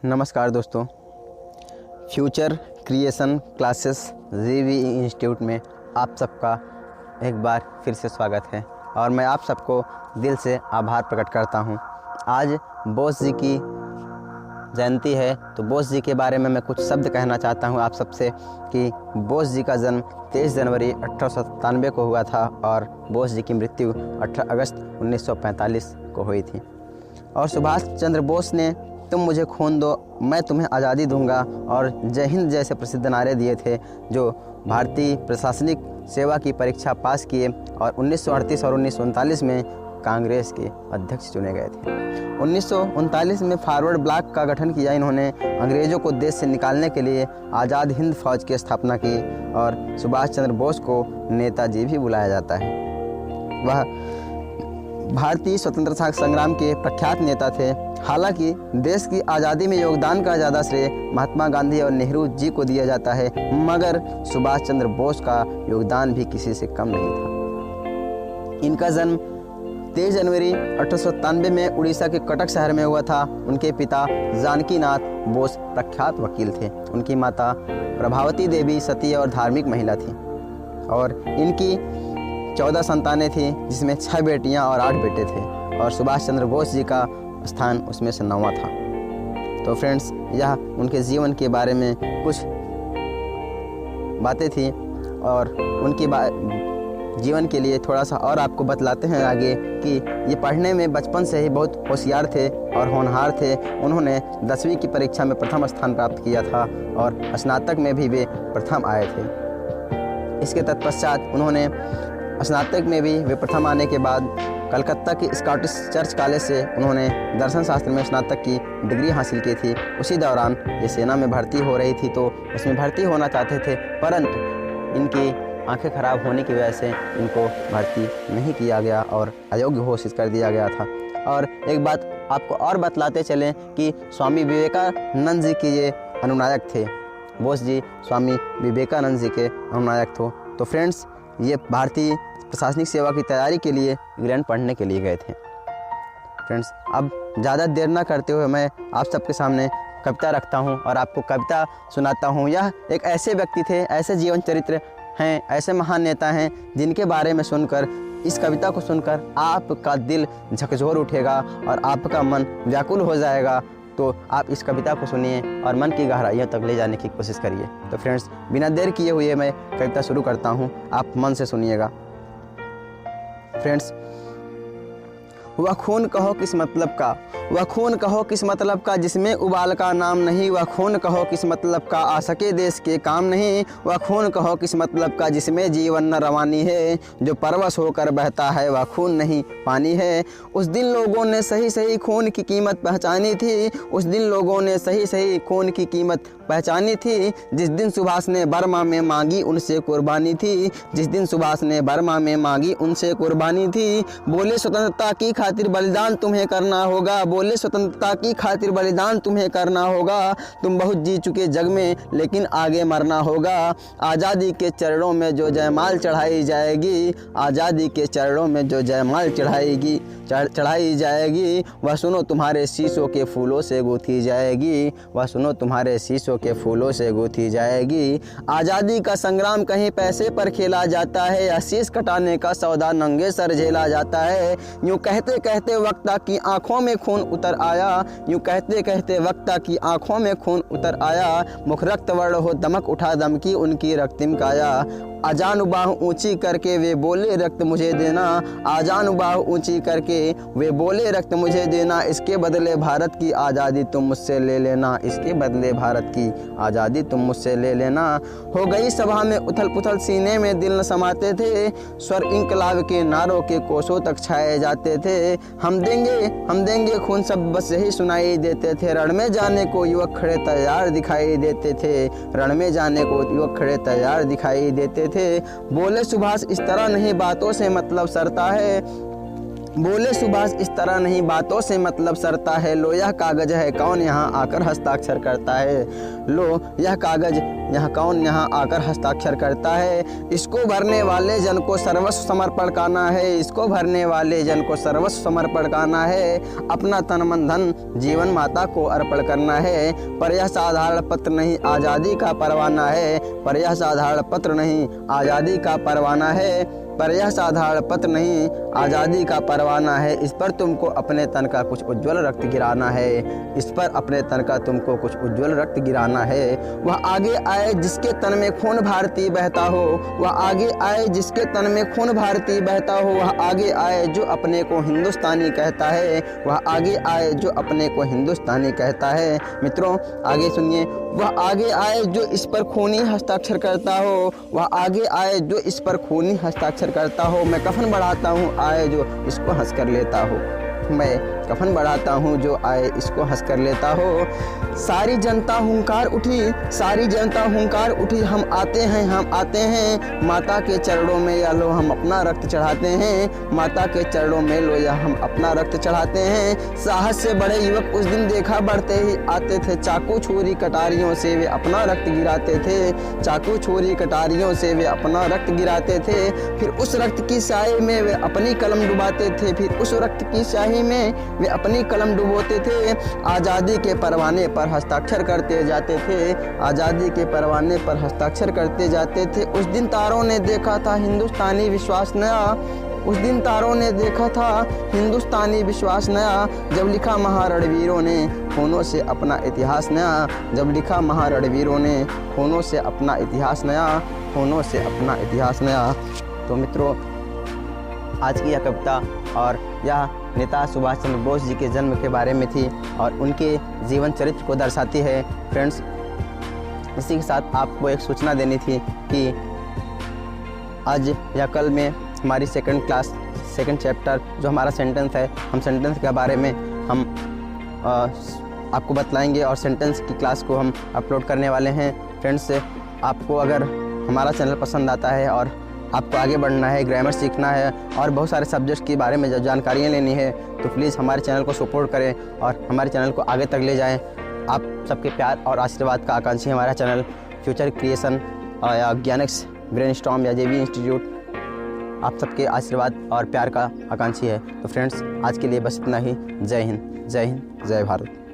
नमस्कार दोस्तों, future creation classes जीवी इंस्टीट्यूट में आप सबका एक बार फिर से स्वागत है और मैं आप सबको दिल से आभार प्रकट करता हूं। आज बोस जी की जयंती है तो बोस जी के बारे में मैं कुछ शब्द कहना चाहता हूं आप सबसे कि बोस जी का जन्म 23 जनवरी 1897 को हुआ था और बोस जी की मृत्यु 18 अगस्त 1945 को हुई थी। और सुभाष चंद्र बोस ने तुम मुझे खून दो मैं तुम्हें आज़ादी दूंगा और जय हिंद जैसे प्रसिद्ध नारे दिए थे, जो भारतीय प्रशासनिक सेवा की परीक्षा पास किए और 1938 और 1939 में कांग्रेस के अध्यक्ष चुने गए थे। 1939 में फॉरवर्ड ब्लॉक का गठन किया इन्होंने। अंग्रेज़ों को देश से निकालने के लिए आज़ाद हिंद फौज की स्थापना की और सुभाष चंद्र बोस को नेताजी भी बुलाया जाता है। वह भारतीय स्वतंत्रता संग्राम के प्रख्यात नेता थे। हालांकि देश की आज़ादी में योगदान का ज़्यादा श्रेय महात्मा गांधी और नेहरू जी को दिया जाता है, मगर सुभाष चंद्र बोस का योगदान भी किसी से कम नहीं था। इनका जन्म 23 जनवरी 1897 में उड़ीसा के कटक शहर में हुआ था। उनके पिता जानकी नाथ बोस प्रख्यात वकील थे। उनकी माता प्रभावती देवी सती और धार्मिक महिला थी और इनकी 14 संतानें थी, जिसमें 6 बेटियां और 8 बेटे थे और सुभाष चंद्र बोस जी का स्थान उसमें से 9वां था। तो फ्रेंड्स, यह उनके जीवन के बारे में कुछ बातें थी और उनकी जीवन के लिए थोड़ा सा और आपको बतलाते हैं आगे कि ये पढ़ने में बचपन से ही बहुत होशियार थे और होनहार थे। उन्होंने 10वीं की परीक्षा में प्रथम स्थान प्राप्त किया था और स्नातक में भी वे प्रथम आए थे। इसके तत्पश्चात उन्होंने स्नातक में भी वे प्रथम आने के बाद कलकत्ता के स्कॉटिश चर्च कॉलेज से उन्होंने दर्शन शास्त्र में स्नातक की डिग्री हासिल की थी। उसी दौरान ये सेना में भर्ती हो रही थी तो उसमें भर्ती होना चाहते थे, परंतु इनकी आंखें खराब होने की वजह से इनको भर्ती नहीं किया गया और अयोग्य घोषित कर दिया गया था। और एक बात आपको और बतलाते चलें कि स्वामी विवेकानंद जी के ये अनुनायक थे। बोस जी स्वामी विवेकानंद जी के अनुनायक थे। तो फ्रेंड्स, ये भारतीय प्रशासनिक सेवा की तैयारी के लिए इंग्लैंड पढ़ने के लिए गए थे। फ्रेंड्स, अब ज़्यादा देर ना करते हुए मैं आप सबके सामने कविता रखता हूँ और आपको कविता सुनाता हूँ। यह एक ऐसे व्यक्ति थे, ऐसे जीवन चरित्र हैं, ऐसे महान नेता हैं जिनके बारे में सुनकर, इस कविता को सुनकर आपका दिल झकझोर उठेगा और आपका मन व्याकुल हो जाएगा। तो आप इस कविता को सुनिए और मन की गहराइयों तक ले जाने की कोशिश करिए। तो फ्रेंड्स, बिना देर किए हुए मैं कविता शुरू करता हूँ, आप मन से सुनिएगा। फ्रेंड्स, वह खून कहो किस मतलब का, वह खून कहो किस मतलब का जिसमें उबाल का नाम नहीं, वह खून कहो किस मतलब का आ सके देश के काम नहीं, वह खून कहो किस मतलब का जिसमें जीवन न रवानी है, जो परवश होकर बहता है वह खून नहीं पानी है। उस दिन लोगों ने सही सही खून की कीमत पहचानी थी, उस दिन लोगों ने सही सही खून की कीमत पहचानी थी, जिस दिन सुभाष ने बर्मा में मांगी उनसे कुर्बानी थी, जिस दिन सुभाष ने बर्मा में मांगी उनसे कुर्बानी थी। बोले स्वतंत्रता की खातिर बलिदान तुम्हें करना होगा, बोले स्वतंत्रता की खातिर बलिदान तुम्हें करना होगा, तुम बहुत जी चुके जग में लेकिन आगे मरना होगा। आज़ादी के चरणों में जो जयमाल चढ़ाई जाएगी, आज़ादी के चरणों में जो जयमाल चढ़ाई जाएगी, वह सुनो तुम्हारे शीशों के फूलों से गूंथी जाएगी, वह सुनो तुम्हारे शीशों के फूलों से गूंथी जाएगी। आज़ादी का संग्राम कहीं पैसे पर खेला जाता है, या शीश कटाने का सौदा नंगे सर झेला जाता है। यूँ कहते कहते वक्ता की आंखों में खून उतर आया, यूँ कहते कहते वक्ता की आंखों में खून उतर आया, मुख रक्त वर्ण हो दमक उठा दमकी उनकी रक्तिम काया। आजान बाह ऊंची करके वे बोले रक्त मुझे देना, आजान बाह ऊंची करके वे बोले रक्त मुझे देना, इसके बदले भारत की आज़ादी तुम मुझसे ले लेना, इसके बदले भारत की आज़ादी तुम मुझसे ले लेना। हो गई सभा में उथल पुथल, सीने में दिल न समाते थे, स्वर इंकलाब के नारों के कोसों तक छाए जाते थे। हम देंगे खून सब बस यही सुनाई देते थे, रण में जाने को युवक खड़े तैयार दिखाई देते थे, रण में जाने को युवक खड़े तैयार दिखाई देते थे। बोले सुभाष इस तरह नहीं बातों से मतलब सरता है, बोले सुभाष इस तरह नहीं बातों से मतलब सरता है, लो यह कागज है कौन यहाँ आकर हस्ताक्षर करता है, लो यह कागज यहाँ कौन यहाँ आकर हस्ताक्षर करता है। इसको भरने वाले जन को सर्वस्व समर्पण करना है, इसको भरने वाले जन को सर्वस्व समर्पण करना है। अपना तन मन धन जीवन माता को अर्पण करना है। पर यह साधारण पत्र नहीं आज़ादी का परवाना है, पर यह साधारण पत्र नहीं आज़ादी का परवाना है, पर यह साधारण पत्र नहीं आज़ादी का परवाना है। इस पर तुमको अपने तन का कुछ उज्ज्वल रक्त गिराना है, इस पर अपने तन का तुमको कुछ उज्ज्वल रक्त गिराना है। वह आगे आए जिसके तन में खून भारतीय बहता हो, वह आगे आए जिसके तन में खून भारतीय बहता हो। वह आगे आए जो अपने को हिंदुस्तानी कहता है, वह आगे आए जो अपने को हिंदुस्तानी कहता है। मित्रों आगे सुनिए। वह आगे आए जो इस पर खूनी हस्ताक्षर करता हो, वह आगे आए जो इस पर खूनी हस्ताक्षर करता हो। मैं कफन बढ़ाता हूँ आए जो इसको हंस कर लेता हो, मैं कफन बढ़ाता हूँ जो आए इसको हंस कर लेता हो। सारी जनता हुंकार उठी, सारी जनता हुंकार उठी, हम आते हैं, हम आते हैं। माता के चरणों में या लो हम अपना रक्त चढ़ाते हैं, माता के चरणों में लो या हम अपना रक्त चढ़ाते हैं। साहस से बड़े युवक उस दिन देखा बढ़ते ही आते थे, चाकू छुरी कटारियों से वे अपना रक्त गिराते थे, चाकू छुरी कटारियों से वे अपना रक्त गिराते थे। फिर उस रक्त की स्याही में वे अपनी कलम डुबाते थे, फिर उस रक्त की स्याही में वे अपनी कलम डुबोते थे। आज़ादी के परवाने पर हस्ताक्षर करते जाते थे, आज़ादी के परवाने पर हस्ताक्षर करते जाते थे। उस दिन तारों ने देखा था हिंदुस्तानी विश्वास नया, उस दिन तारों ने देखा था हिंदुस्तानी विश्वास नया। जब लिखा महारणवीरों ने खूनों से अपना इतिहास नया, जब लिखा महारणवीरों ने खूनों से अपना इतिहास नया, खूनों से अपना इतिहास नया। तो मित्रों आज की यह कविता और यह नेता सुभाष चंद्र बोस जी के जन्म के बारे में थी और उनके जीवन चरित्र को दर्शाती है। फ्रेंड्स इसी के साथ आपको एक सूचना देनी थी कि आज या कल में हमारी सेकंड चैप्टर जो हमारा सेंटेंस है, हम सेंटेंस के बारे में हम आपको बतलाएंगे और सेंटेंस की क्लास को हम अपलोड करने वाले हैं। फ्रेंड्स आपको अगर हमारा चैनल पसंद आता है और आपको आगे बढ़ना है, ग्रामर सीखना है और बहुत सारे सब्जेक्ट के बारे में जो जानकारियाँ लेनी है तो प्लीज़ हमारे चैनल को सपोर्ट करें और हमारे चैनल को आगे तक ले जाएं। आप सबके प्यार और आशीर्वाद का आकांक्षी हमारा चैनल फ्यूचर क्रिएशन या ज्ञानक्स ब्रेनस्टॉर्म या जेबी इंस्टीट्यूट आप सबके आशीर्वाद और प्यार का आकांक्षी है। तो फ्रेंड्स आज के लिए बस इतना ही। जय हिंद, जय हिंद, जय भारत।